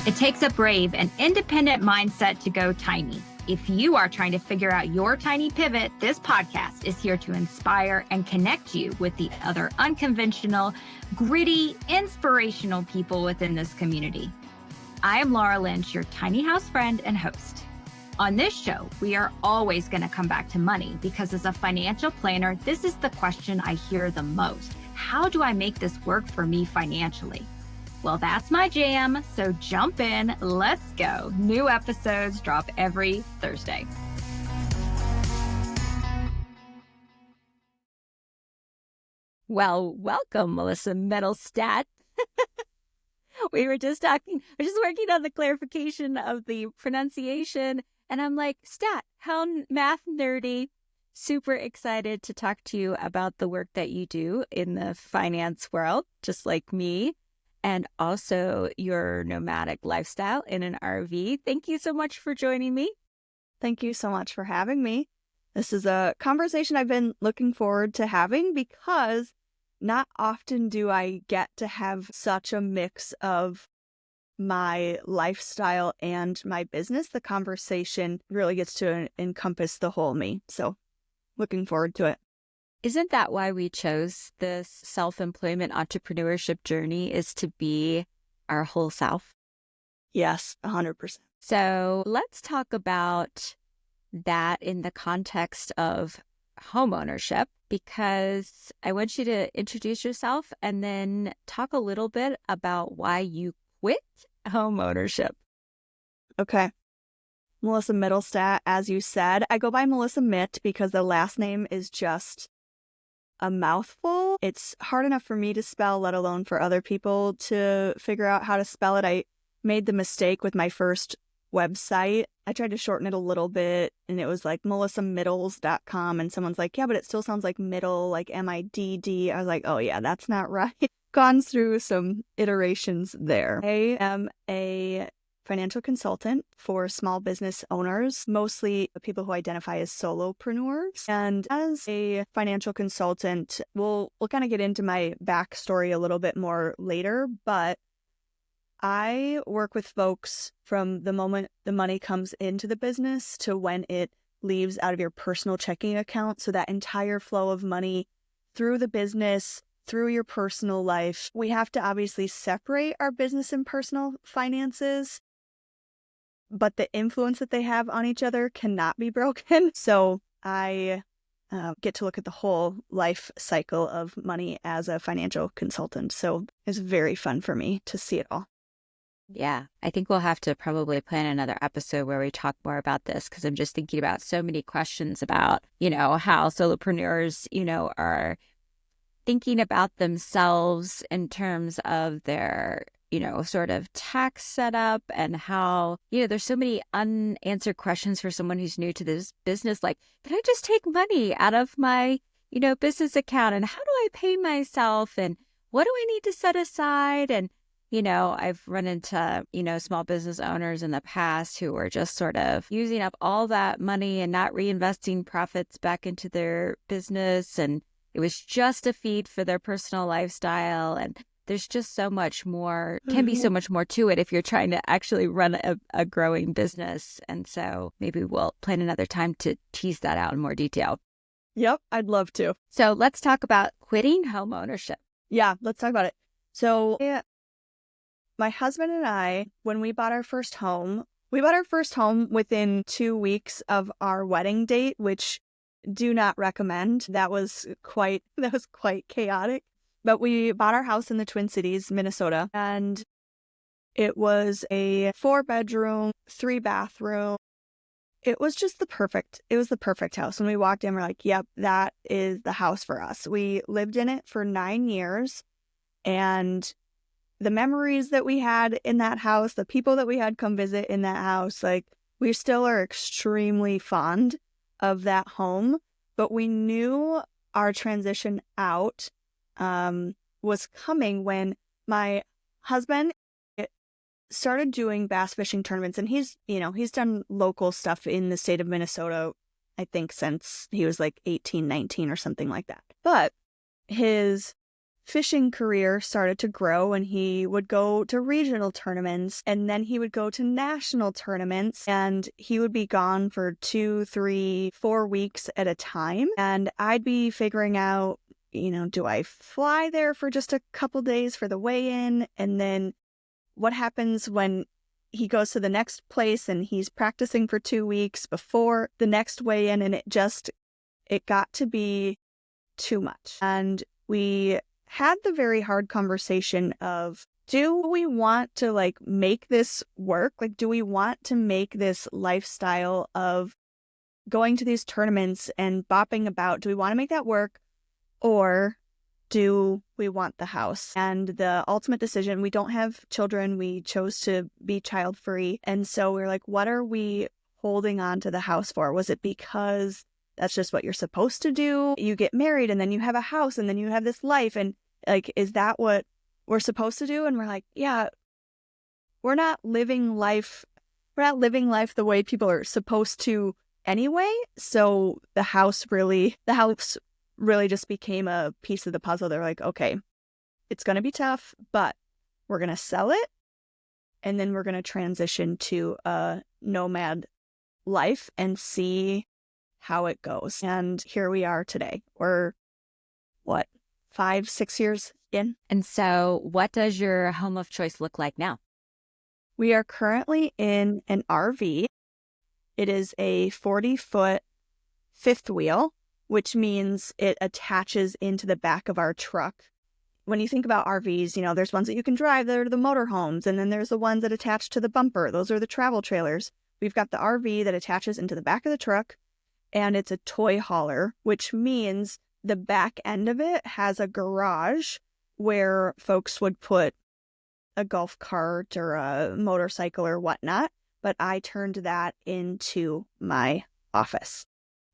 It takes a brave and independent mindset to go tiny. If you are trying to figure out your tiny pivot, this podcast is here to inspire and connect you with the other unconventional, gritty, inspirational people within this community. I am Laura Lynch, your tiny house friend and host. On this show, we are always going to come back to money because as a financial planner, this is the question I hear the most. How do I make this work for me financially? Well, that's my jam, so jump in, let's go. New episodes drop every Thursday. Well, welcome, Melissa Mitt. We were just working on the clarification of the pronunciation, and I'm like, stat, how math nerdy. Super excited to talk to you about the work that you do in the finance world, just like me. And also your nomadic lifestyle in an RV. Thank you so much for joining me. Thank you so much for having me. This is a conversation I've been looking forward to having because not often do I get to have such a mix of my lifestyle and my business. The conversation really gets to encompass the whole me. So looking forward to it. Isn't that why we chose this self-employment entrepreneurship journey, is to be our whole self? Yes, 100%. So let's talk about that in the context of homeownership, because I want you to introduce yourself and then talk a little bit about why you quit homeownership. Okay. Melissa Mitt, as you said. I go by Melissa Mitt because the last name is just a mouthful. It's hard enough for me to spell, let alone for other people to figure out how to spell it. I made the mistake with my first website. I tried to shorten it a little bit, and it was like melissamiddles.com, and someone's like, yeah, but it still sounds like middle, like M-I-D-D. I was like, oh yeah, that's not right. Gone through some iterations there. I am a financial consultant for small business owners, mostly people who identify as solopreneurs. And as a financial consultant, we'll kind of get into my backstory a little bit more later, but I work with folks from the moment the money comes into the business to when it leaves out of your personal checking account. So that entire flow of money through the business, through your personal life. We have to obviously separate our business and personal finances, but the influence that they have on each other cannot be broken. So I get to look at the whole life cycle of money as a financial consultant. So it's very fun for me to see it all. Yeah, I think we'll have to probably plan another episode where we talk more about this, because I'm just thinking about so many questions about, how solopreneurs, are thinking about themselves in terms of their sort of tax setup, and how, there's so many unanswered questions for someone who's new to this business. Like, can I just take money out of my, business account? And how do I pay myself? And what do I need to set aside? And, I've run into, small business owners in the past who were just sort of using up all that money and not reinvesting profits back into their business. And it was just a feed for their personal lifestyle. And there's just so much more, can be so much more to it if you're trying to actually run a growing business. And so maybe we'll plan another time to tease that out in more detail. Yep, I'd love to. So let's talk about quitting homeownership. Yeah, let's talk about it. So my husband and I, when we bought our first home within 2 weeks of our wedding date, which do not recommend. That was quite chaotic. But we bought our house in the Twin Cities, Minnesota, and it was a 4-bedroom, 3-bathroom. It was just the perfect house. When we walked in, we're like, yep, that is the house for us. We lived in it for 9 years, and the memories that we had in that house, the people that we had come visit in that house, like, we still are extremely fond of that home. But we knew our transition out was coming when my husband started doing bass fishing tournaments, and he's done local stuff in the state of Minnesota, I think since he was like 18, 19 or something like that. But his fishing career started to grow, and he would go to regional tournaments, and then he would go to national tournaments, and he would be gone for 2, 3, 4 weeks at a time. And I'd be figuring out, do I fly there for just a couple days for the weigh-in? And then what happens when he goes to the next place and he's practicing for 2 weeks before the next weigh-in? And it got to be too much. And we had the very hard conversation of, do we want to make this work? Do we want to make this lifestyle of going to these tournaments and bopping about? Do we want to make that work, or do we want the house? And the ultimate decision, we don't have children. We chose to be child free. And so we're like, what are we holding on to the house for? Was it because that's just what you're supposed to do? You get married and then you have a house and then you have this life. And is that what we're supposed to do? And we're like, yeah, we're not living life. We're not living life the way people are supposed to anyway. So the house really just became a piece of the puzzle. They're like, okay, it's going to be tough, but we're going to sell it. And then we're going to transition to a nomad life and see how it goes. And here we are today. We're 5, 6 years in. And so what does your home of choice look like now? We are currently in an RV. It is a 40-foot fifth wheel, which means it attaches into the back of our truck. When you think about RVs, there's ones that you can drive that are the motorhomes, and then there's the ones that attach to the bumper. Those are the travel trailers. We've got the RV that attaches into the back of the truck, and it's a toy hauler, which means the back end of it has a garage where folks would put a golf cart or a motorcycle or whatnot, but I turned that into my office.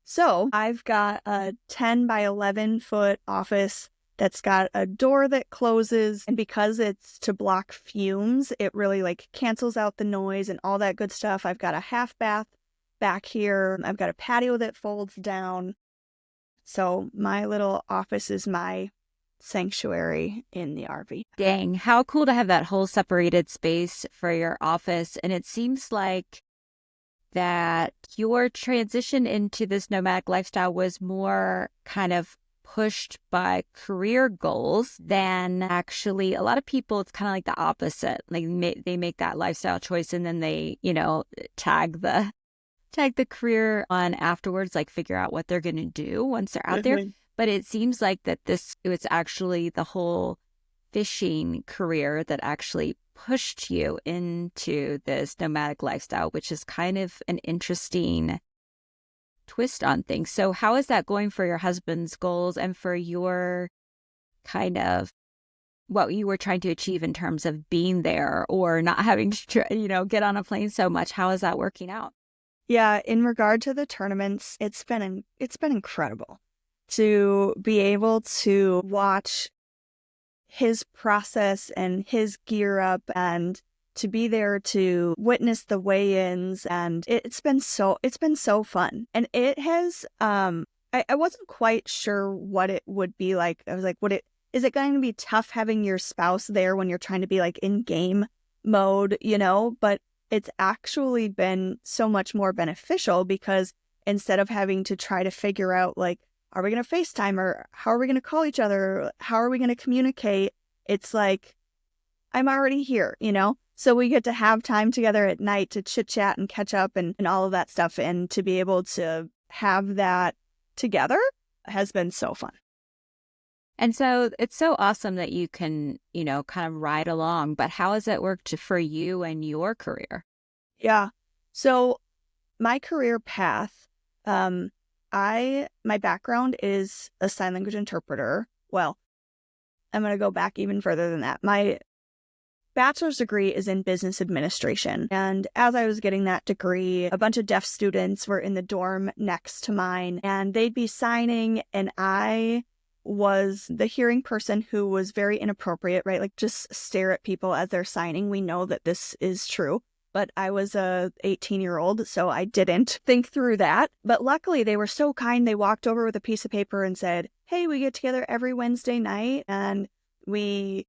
So I've got a 10 by 11 foot office that's got a door that closes, and because it's to block fumes, it really cancels out the noise and all that good stuff. I've got a half bath back here. I've got a patio that folds down. So my little office is my sanctuary in the RV. Dang, how cool to have that whole separated space for your office. And it seems like that your transition into this nomadic lifestyle was more kind of pushed by career goals than actually a lot of people. It's kind of like the opposite. They make that lifestyle choice and then they, tag the career on afterwards, figure out what they're going to do once they're out there. But it seems like that it's actually the whole fishing career that actually pushed you into this nomadic lifestyle, which is kind of an interesting twist on things. So how is that going for your husband's goals and for your kind of what you were trying to achieve in terms of being there or not having to, get on a plane so much? How is that working out? Yeah, in regard to the tournaments, it's been incredible to be able to watch his process and his gear up and to be there to witness the weigh-ins, and it's been so fun. And it has I wasn't quite sure what it would be like. I was like, is it going to be tough having your spouse there when you're trying to be in game mode, but it's actually been so much more beneficial because instead of having to try to figure out are we going to FaceTime or how are we going to call each other? How are we going to communicate? It's I'm already here, So we get to have time together at night to chit chat and catch up and all of that stuff. And to be able to have that together has been so fun. And so it's so awesome that you can, kind of ride along. But how has it worked for you and your career? Yeah. So my career path, my background is a sign language interpreter. Well, I'm going to go back even further than that. My bachelor's degree is in business administration. And as I was getting that degree, a bunch of deaf students were in the dorm next to mine and they'd be signing. And I was the hearing person who was very inappropriate, right? Just stare at people as they're signing. We know that this is true. But I was a 18-year-old, so I didn't think through that. But luckily, they were so kind. They walked over with a piece of paper and said, hey, we get together every Wednesday night and we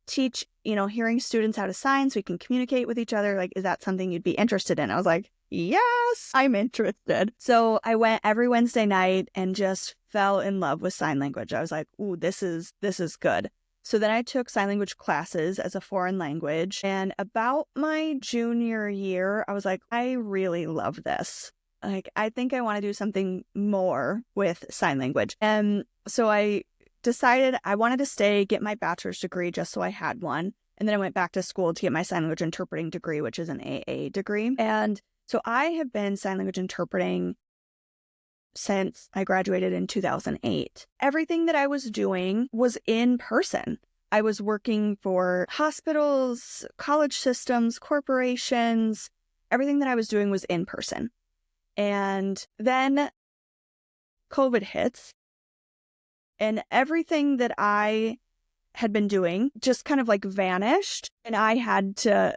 teach, hearing students how to sign so we can communicate with each other. Like, is that something you'd be interested in? I was like, yes, I'm interested. So I went every Wednesday night and just fell in love with sign language. I was like, ooh, this is good. So then I took sign language classes as a foreign language. And about my junior year, I was like, I really love this. Like, I think I want to do something more with sign language. And so I decided I wanted to stay, get my bachelor's degree just so I had one. And then I went back to school to get my sign language interpreting degree, which is an AA degree. And so I have been sign language interpreting since I graduated in 2008. Everything that I was doing was in person. I was working for hospitals, college systems, corporations. Everything that I was doing was in person. And then COVID hits, and everything that I had been doing just kind of like vanished, and I had to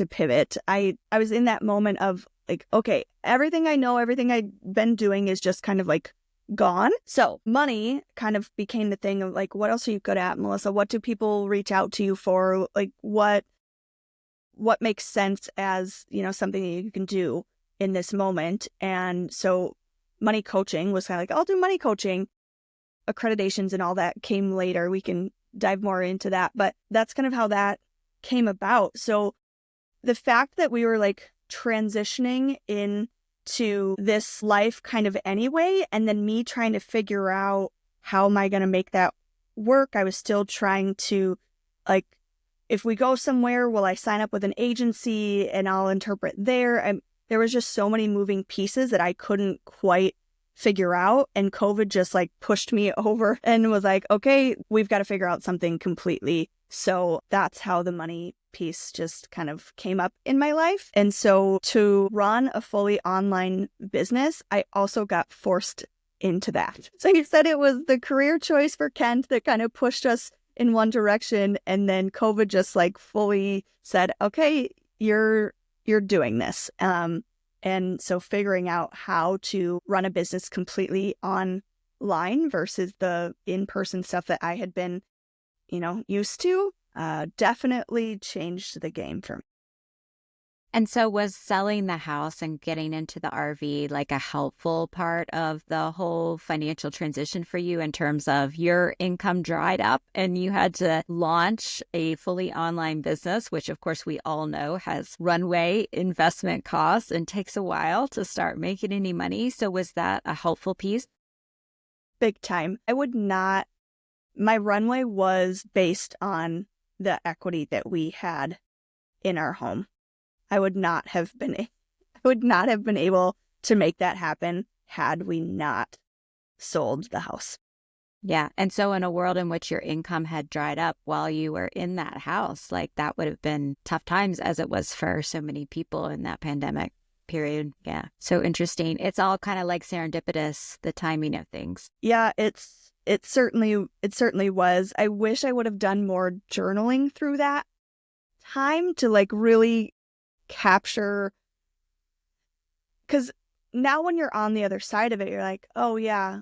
pivot. I was in that moment of like, okay, everything I know, everything I've been doing is just kind of like gone. So money kind of became the thing of like, what else are you good at, Melissa? What do people reach out to you for? Like, what makes sense as, something that you can do in this moment? And so money coaching was kind of like, I'll do money coaching. Accreditations and all that came later. We can dive more into that, but that's kind of how that came about. So the fact that we were like transitioning into this life kind of anyway, and then me trying to figure out how am I going to make that work. I was still trying to, like, if we go somewhere, will I sign up with an agency and I'll interpret there? And there was just so many moving pieces that I couldn't quite figure out. And COVID just like pushed me over and was like, okay, we've got to figure out something completely. So that's how the money piece just kind of came up in my life. And so to run a fully online business, I also got forced into that. So you said it was the career choice for Kent that kind of pushed us in one direction. And then COVID just like fully said, okay, you're doing this. And so figuring out how to run a business completely online versus the in-person stuff that I had been, used to, definitely changed the game for me. And so was selling the house and getting into the RV like a helpful part of the whole financial transition for you in terms of your income dried up and you had to launch a fully online business, which of course we all know has runway investment costs and takes a while to start making any money. So was that a helpful piece? Big time. My runway was based on the equity that we had in our home. I would not have been able to make that happen had we not sold the house. Yeah. And so in a world in which your income had dried up while you were in that house, like that would have been tough times as it was for so many people in that pandemic period. Yeah. So interesting. It's all kind of like serendipitous, the timing of things. Yeah, it certainly was. I wish I would have done more journaling through that time to like really capture, because now when you're on the other side of it, you're like, oh yeah,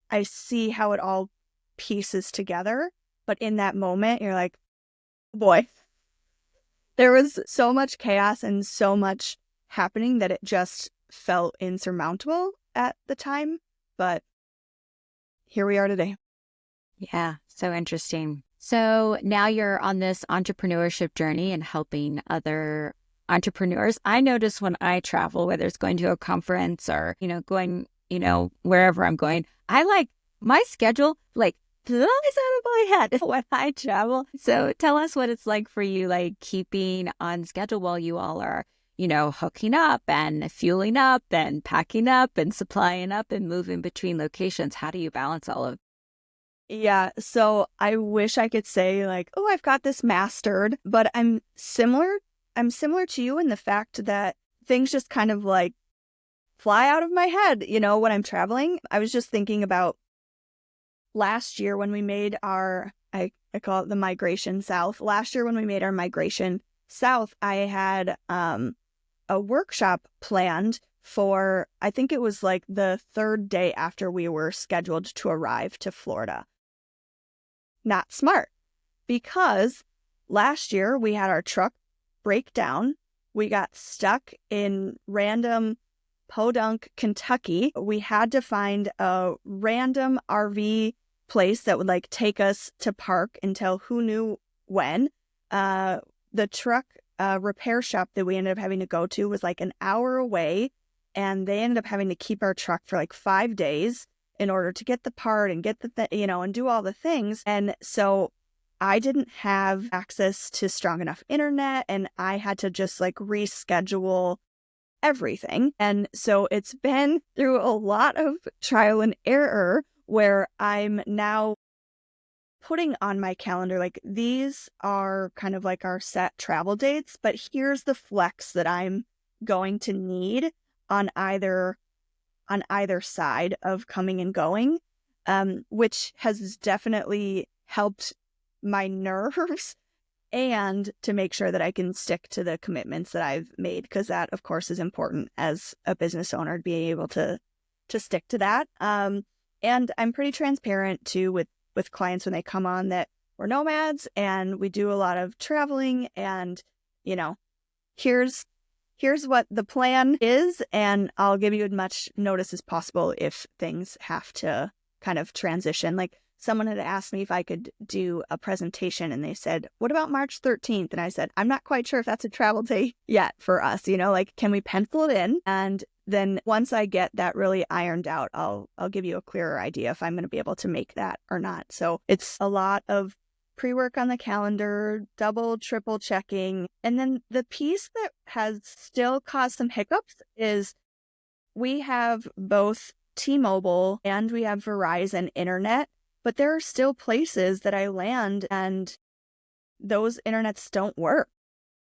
I see how it all pieces together. But in that moment, you're like, boy, there was so much chaos and so much happening that it just felt insurmountable at the time. But here we are today. Yeah. So interesting. So now you're on this entrepreneurship journey and helping other entrepreneurs. I notice when I travel, whether it's going to a conference or, going, wherever I'm going, I like my schedule, like flies out of my head when I travel. So tell us what it's like for you, like keeping on schedule while you all are, hooking up and fueling up and packing up and supplying up and moving between locations. How do you balance all of? Yeah, so I wish I could say like, oh, I've got this mastered, but I'm similar to you in the fact that things just kind of like fly out of my head, when I'm traveling. I was just thinking about last year when we made I call it the migration south. Last year when we made our migration south, I had a workshop planned for, I think it was like the third day after we were scheduled to arrive to Florida. not smart, because last year we had our truck break down. We got stuck in random Podunk, Kentucky. We had to find a random RV place that would like take us to park until who knew when. The truck repair shop that we ended up having to go to was like an hour away, and they ended up having to keep our truck for like 5 days in order to get the part and get and do all the things. And so I didn't have access to strong enough internet, and I had to just like reschedule everything. And so it's been through a lot of trial and error where I'm now putting on my calendar, like, these are kind of like our set travel dates, but here's the flex that I'm going to need on either side of coming and going, which has definitely helped my nerves and to make sure that I can stick to the commitments that I've made, because that, of course, is important as a business owner, being able to stick to that. And I'm pretty transparent too with clients when they come on that we're nomads and we do a lot of traveling, and here's what the plan is, and I'll give you as much notice as possible if things have to kind of transition. Like, someone had asked me if I could do a presentation, and they said, what about March 13th? And I said, I'm not quite sure if that's a travel day yet for us, like, can we pencil it in? And then once I get that really ironed out, I'll give you a clearer idea if I'm going to be able to make that or not. So it's a lot of pre-work on the calendar, double, triple checking. And then the piece that has still caused some hiccups is we have both T-Mobile and we have Verizon internet, but there are still places that I land and those internets don't work.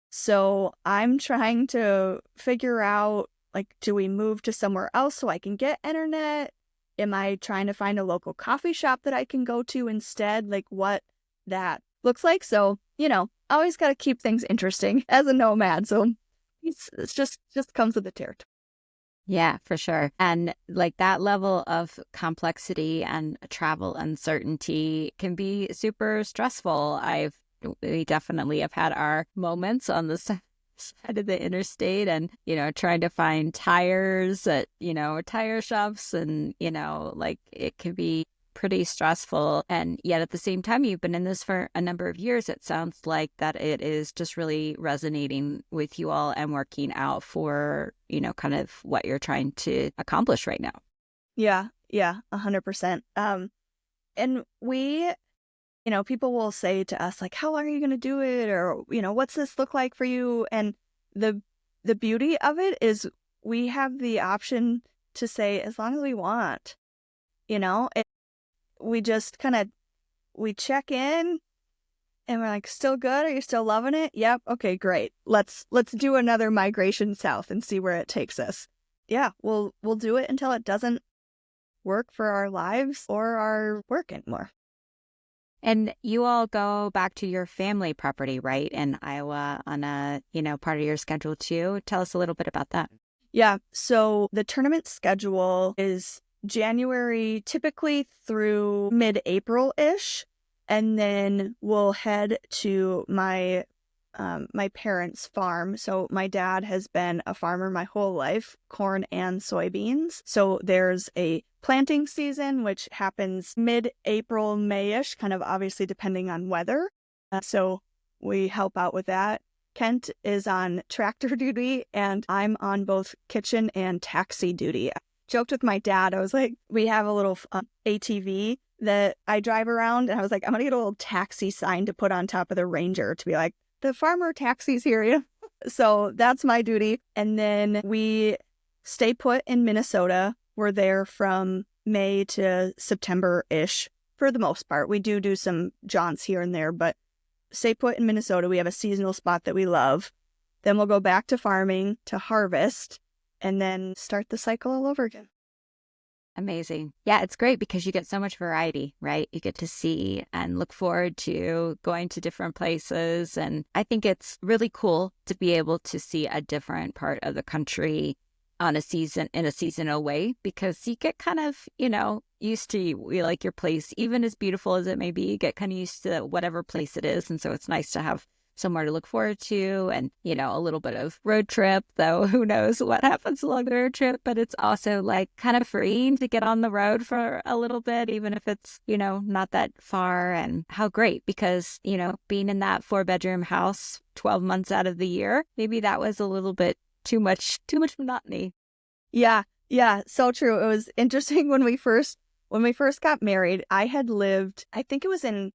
So I'm trying to figure out, like, do we move to somewhere else so I can get internet? Am I trying to find a local coffee shop that I can go to instead? Like, what that looks like. So, always got to keep things interesting as a nomad. So it's just comes with the territory. Yeah, for sure. And like that level of complexity and travel uncertainty can be super stressful. We definitely have had our moments on the side of the interstate and, trying to find tires at, tire shops and, like it can be pretty stressful. And yet at the same time, you've been in this for a number of years. It sounds like that it is just really resonating with you all and working out for, kind of what you're trying to accomplish right now. Yeah, 100%. And we, people will say to us, like, how long are you going to do it? Or, what's this look like for you? And the beauty of it is we have the option to say, as long as we want, we just we check in and we're like, still good? Are you still loving it? Yep. Okay, great. Let's do another migration south and see where it takes us. Yeah, we'll do it until it doesn't work for our lives or our work anymore. And you all go back to your family property, right, in Iowa on a, part of your schedule too. Tell us a little bit about that. Yeah. So the tournament schedule is January typically through mid-April-ish. And then we'll head to my parents' farm. So my dad has been a farmer my whole life, corn and soybeans. So there's a planting season, which happens mid-April, May-ish, kind of obviously depending on weather. So we help out with that. Kent is on tractor duty, and I'm on both kitchen and taxi duty. I joked with my dad. I was like, we have a little ATV that I drive around, and I was like, I'm going to get a little taxi sign to put on top of the Ranger to be like, the farmer taxi's here. So that's my duty. And then we stay put in Minnesota. We're there from May to September-ish for the most part. We do some jaunts here and there, but stay put in Minnesota. We have a seasonal spot that we love. Then we'll go back to farming to harvest and then start the cycle all over again. Amazing. Yeah, it's great because you get so much variety, right? You get to see and look forward to going to different places. And I think it's really cool to be able to see a different part of the country on a season in a seasonal way, because you get kind of, used to like your place, even as beautiful as it may be, you get kind of used to whatever place it is. And so it's nice to have somewhere to look forward to, and, a little bit of road trip, though who knows what happens along the road trip. But it's also like kind of freeing to get on the road for a little bit, even if it's, not that far. And how great, because, being in that 4-bedroom house 12 months out of the year, maybe that was a little bit too much monotony. Yeah, yeah, so true. It was interesting when we first got married. I had lived, I think it was in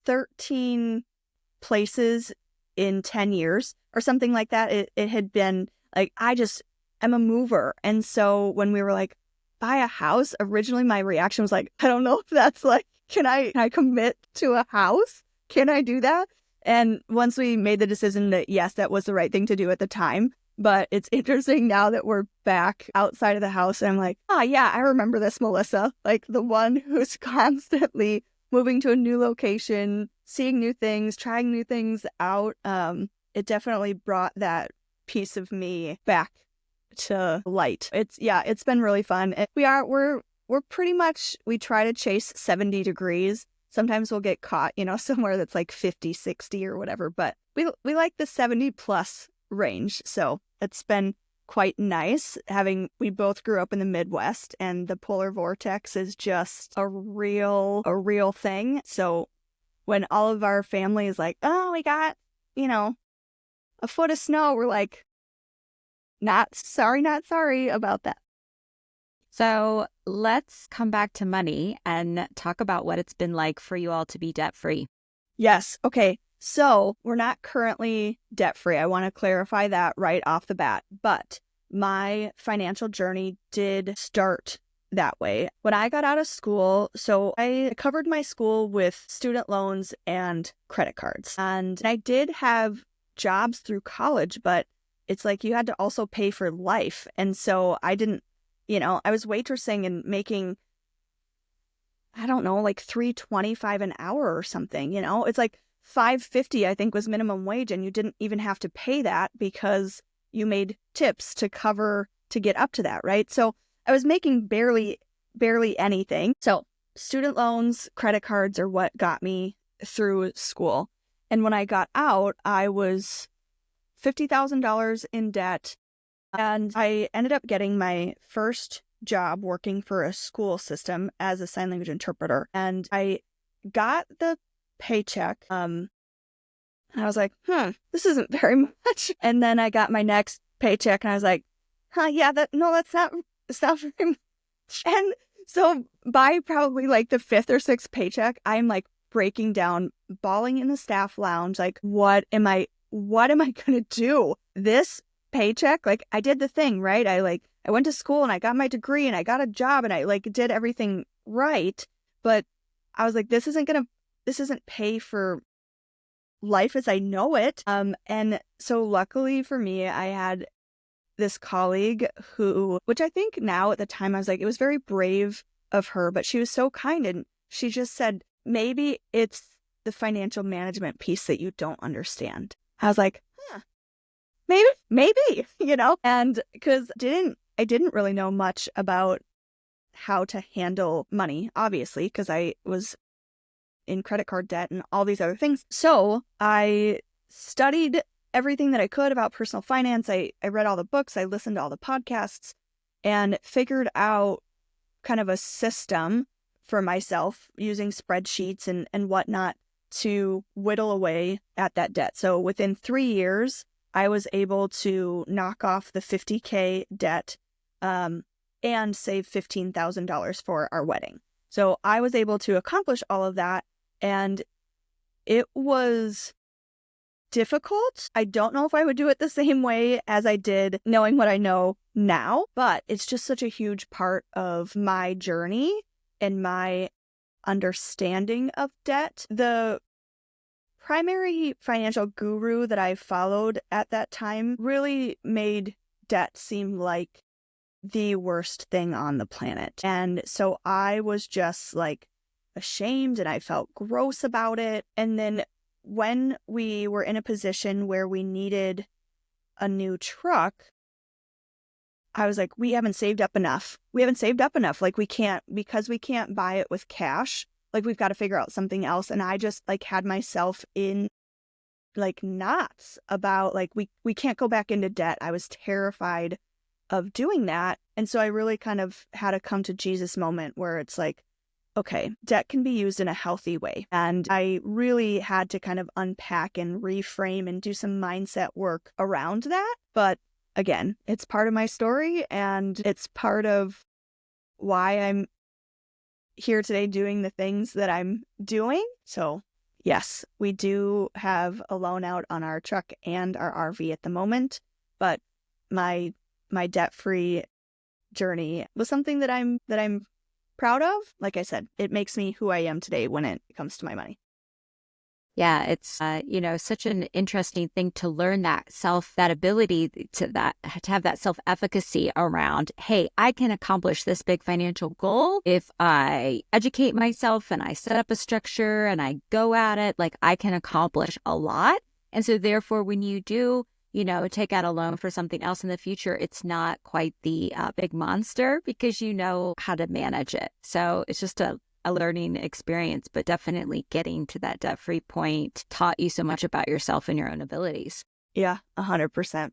13 places in 10 years or something like that. It had been like, I'm a mover. And so when we were like, buy a house, originally my reaction was like, I don't know if that's like, can I commit to a house? Can I do that? And once we made the decision that yes, that was the right thing to do at the time. But it's interesting now that we're back outside of the house, and I'm like, oh yeah, I remember this Melissa, like the one who's constantly moving to a new location, seeing new things, trying new things out. It definitely brought that piece of me back to light. It's been really fun. And we're pretty much, we try to chase 70 degrees. Sometimes we'll get caught, somewhere that's like 50, 60 or whatever, but we like the 70 plus range. So it's been quite nice we both grew up in the Midwest, and the polar vortex is just a real thing. So when all of our family is like, oh, we got, a foot of snow, we're like, not sorry about that. So let's come back to money and talk about what it's been like for you all to be debt free. Yes. Okay. So we're not currently debt free. I want to clarify that right off the bat. But my financial journey did start that way. When I got out of school, so I covered my school with student loans and credit cards. And I did have jobs through college, but it's like you had to also pay for life. And so I didn't, I was waitressing and making, I don't know, like $3.25 an hour or something, it's like $5.50, I think, was minimum wage, and you didn't even have to pay that because you made tips to get up to that, right? So I was making barely anything. So student loans, credit cards are what got me through school. And when I got out, I was $50,000 in debt, and I ended up getting my first job working for a school system as a sign language interpreter. And I got the paycheck. I was like, this isn't very much. And then I got my next paycheck, and I was like, yeah, that's not very much. And so by probably like the 5th or 6th paycheck, I'm like breaking down, bawling in the staff lounge, like, what am I going to do? This paycheck, like, I did the thing, right? I went to school and I got my degree and I got a job and I like did everything right. But I was like, this isn't pay for life as I know it. And so luckily for me, I had this colleague which I think now at the time I was like, it was very brave of her, but she was so kind, and she just said, maybe it's the financial management piece that you don't understand. I was like, maybe, and because I didn't really know much about how to handle money, obviously, because I was in credit card debt and all these other things. So I studied everything that I could about personal finance. I read all the books, I listened to all the podcasts, and figured out kind of a system for myself using spreadsheets and whatnot to whittle away at that debt. So within 3 years, I was able to knock off the $50K debt and save $15,000 for our wedding. So I was able to accomplish all of that, and it was difficult. I don't know if I would do it the same way as I did knowing what I know now, but it's just such a huge part of my journey and my understanding of debt. The primary financial guru that I followed at that time really made debt seem like the worst thing on the planet. And so I was just like ashamed, and I felt gross about it. And then when we were in a position where we needed a new truck, I was like, we haven't saved up enough. We haven't saved up enough. Like because we can't buy it with cash, like we've got to figure out something else. And I just like had myself in like knots about like, we can't go back into debt. I was terrified of doing that. And so I really kind of had a come to Jesus moment where it's like, okay, debt can be used in a healthy way. And I really had to kind of unpack and reframe and do some mindset work around that. But again, it's part of my story and it's part of why I'm here today doing the things that I'm doing. So yes, we do have a loan out on our truck and our RV at the moment, but my debt-free journey was something that I'm proud of. Like I said, it makes me who I am today when it comes to my money. Yeah, it's such an interesting thing to learn that ability to have that self-efficacy around, hey, I can accomplish this big financial goal if I educate myself and I set up a structure and I go at it, like I can accomplish a lot. And so therefore, when you do, take out a loan for something else in the future, it's not quite the big monster because you know how to manage it. So it's just a learning experience, but definitely getting to that debt-free point taught you so much about yourself and your own abilities. Yeah, 100%.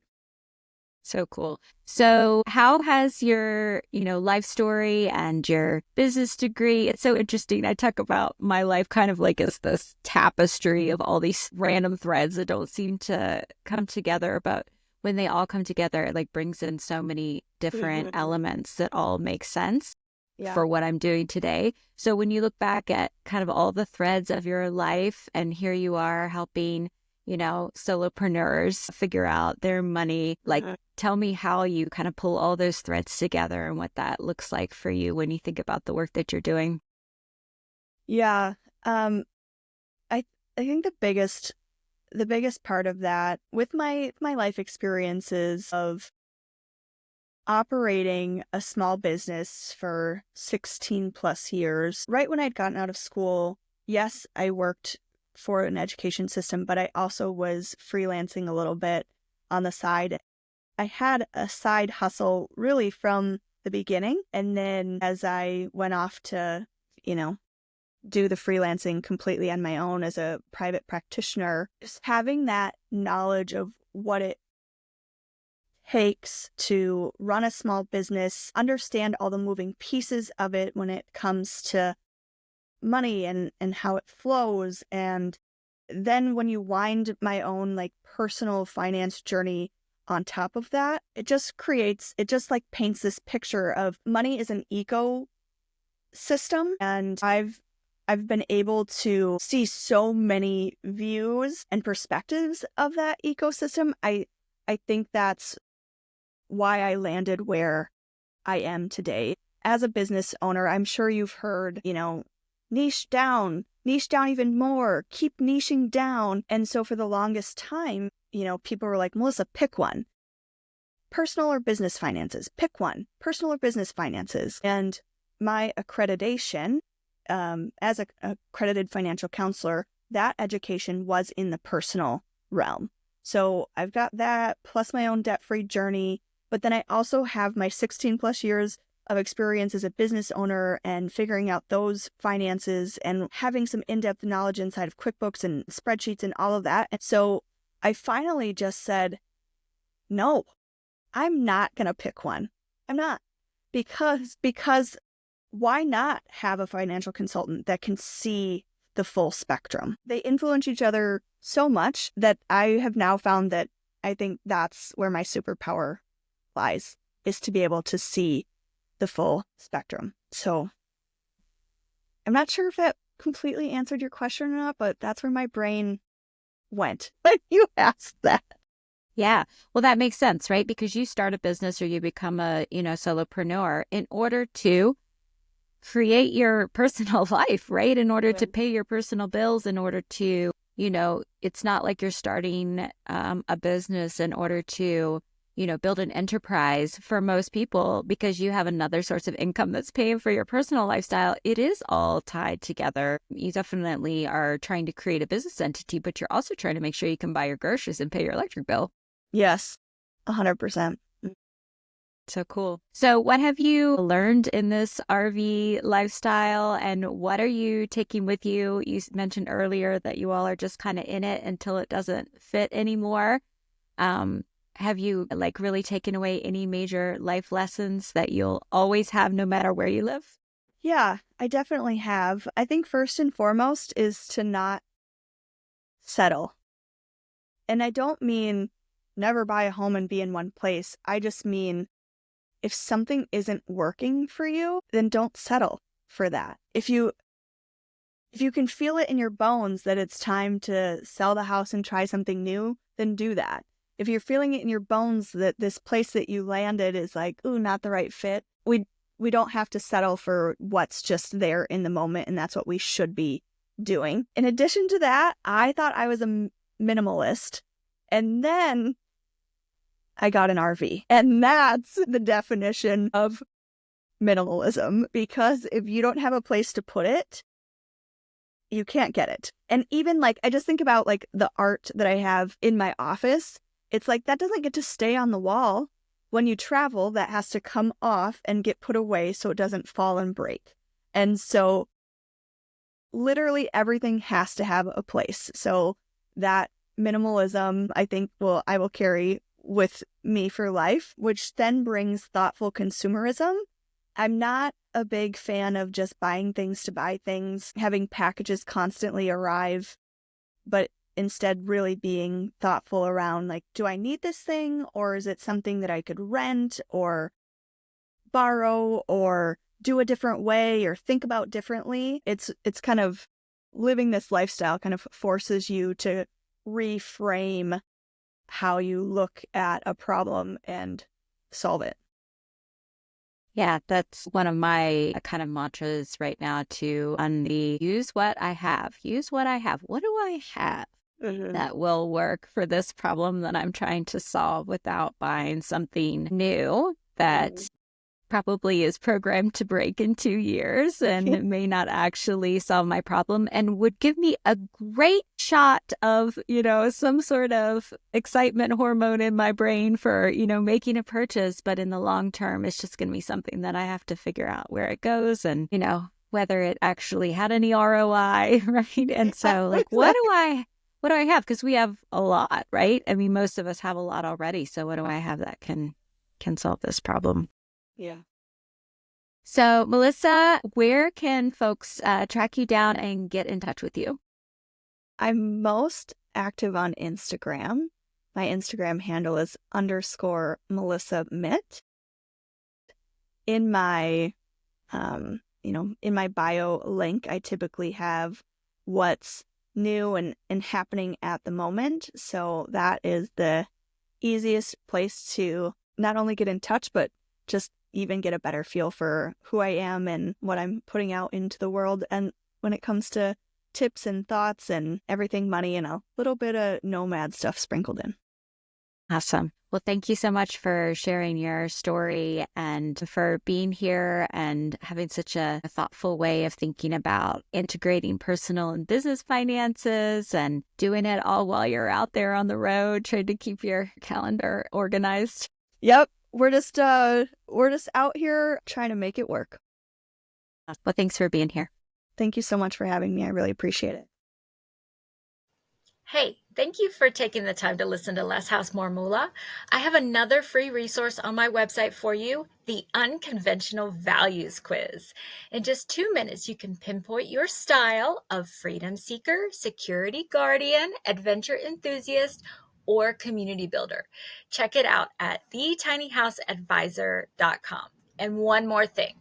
So cool. So how has your, life story and your business degree, it's so interesting. I talk about my life kind of like as this tapestry of all these random threads that don't seem to come together, but when they all come together, it like brings in so many different elements that all make sense Yeah. for what I'm doing today. So when you look back at kind of all the threads of your life and here you are helping, solopreneurs figure out their money, like tell me how you kind of pull all those threads together and what that looks like for you when you think about the work that you're doing. Yeah. I think the biggest part of that with my life experiences of operating a small business for 16 plus years. Right when I'd gotten out of school, yes, I worked for an education system, but I also was freelancing a little bit on the side. I had a side hustle really from the beginning. And then as I went off to, do the freelancing completely on my own as a private practitioner, just having that knowledge of what it takes to run a small business, understand all the moving pieces of it when it comes to money and how it flows. And then when you wind my own like personal finance journey on top of that, it just like paints this picture of money is an ecosystem. And I've been able to see so many views and perspectives of that ecosystem. I think that's why I landed where I am today. As a business owner, I'm sure you've heard, niche down even more, keep niching down. And so for the longest time, people were like, Melissa, pick one. Personal or business finances, pick one. Personal or business finances. And my accreditation as a accredited financial counselor, that education was in the personal realm. So I've got that plus my own debt-free journey. But then I also have my 16 plus years of experience as a business owner and figuring out those finances and having some in-depth knowledge inside of QuickBooks and spreadsheets and all of that. And so I finally just said, no, I'm not going to pick one. I'm not. Because why not have a financial consultant that can see the full spectrum? They influence each other so much that I have now found that I think that's where my superpower lies, is to be able to see the full spectrum. So I'm not sure if that completely answered your question or not, but that's where my brain went when you asked that. Yeah. Well, that makes sense, right? Because you start a business or you become a, solopreneur in order to create your personal life, right? In order to pay your personal bills, in order to, it's not like you're starting a business in order to, build an enterprise for most people because you have another source of income that's paying for your personal lifestyle. It is all tied together. You definitely are trying to create a business entity, but you're also trying to make sure you can buy your groceries and pay your electric bill. Yes, 100%. So cool. So what have you learned in this RV lifestyle, and what are you taking with you? You mentioned earlier that you all are just kind of in it until it doesn't fit anymore. Um, have you like really taken away any major life lessons that you'll always have no matter where you live? Yeah, I definitely have. I think first and foremost is to not settle. And I don't mean never buy a home and be in one place. I just mean if something isn't working for you, then don't settle for that. If you can feel it in your bones that it's time to sell the house and try something new, then do that. If you're feeling it in your bones that this place that you landed is like, ooh, not the right fit, we don't have to settle for what's just there in the moment, and that's what we should be doing. In addition to that, I thought I was a minimalist, and then I got an RV. And that's the definition of minimalism, because if you don't have a place to put it, you can't get it. And even like, I just think about like the art that I have in my office. It's like that doesn't get to stay on the wall. When you travel, that has to come off and get put away so it doesn't fall and break. And so literally everything has to have a place. So that minimalism, I think, I will carry with me for life, which then brings thoughtful consumerism. I'm not a big fan of just buying things to buy things, having packages constantly arrive, but instead really being thoughtful around like, do I need this thing, or is it something that I could rent or borrow or do a different way or think about differently? It's kind of living this lifestyle kind of forces you to reframe how you look at a problem and solve it. Yeah, that's one of my kind of mantras right now too on the use what I have. Use what I have. What do I have Mhm. that will work for this problem that I'm trying to solve without buying something new Mhm. that probably is programmed to break in 2 years and may not actually solve my problem and would give me a great shot of, some sort of excitement hormone in my brain for, making a purchase. But in the long term, it's just going to be something that I have to figure out where it goes and, whether it actually had any ROI, right? And so like, Exactly. what do I have? Because we have a lot, right? I mean, most of us have a lot already. So what do I have that can solve this problem? Yeah. So, Melissa, where can folks track you down and get in touch with you? I'm most active on Instagram. My Instagram handle is _ Melissa Mitt. In my, in my bio link, I typically have what's new and happening at the moment. So that is the easiest place to not only get in touch, but just even get a better feel for who I am and what I'm putting out into the world. And when it comes to tips and thoughts and everything money and a little bit of nomad stuff sprinkled in. Awesome. Well, thank you so much for sharing your story and for being here and having such a thoughtful way of thinking about integrating personal and business finances and doing it all while you're out there on the road, trying to keep your calendar organized. Yep, we're just out here trying to make it work. Well, thanks for being here. Thank you so much for having me. I really appreciate it. Hey, thank you for taking the time to listen to Less House, More Moolah. I have another free resource on my website for you, the Unconventional Values Quiz. In just 2 minutes, you can pinpoint your style of freedom seeker, security guardian, adventure enthusiast, or community builder. Check it out at thetinyhouseadvisor.com. And one more thing.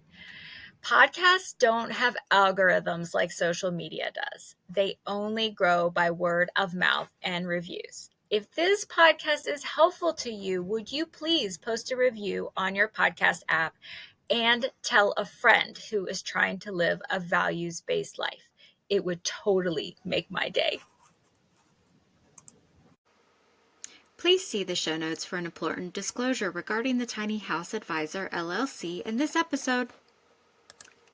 Podcasts don't have algorithms like social media does. They only grow by word of mouth and reviews. If this podcast is helpful to you, would you please post a review on your podcast app and tell a friend who is trying to live a values-based life? It would totally make my day. Please see the show notes for an important disclosure regarding the Tiny House Advisor LLC in this episode.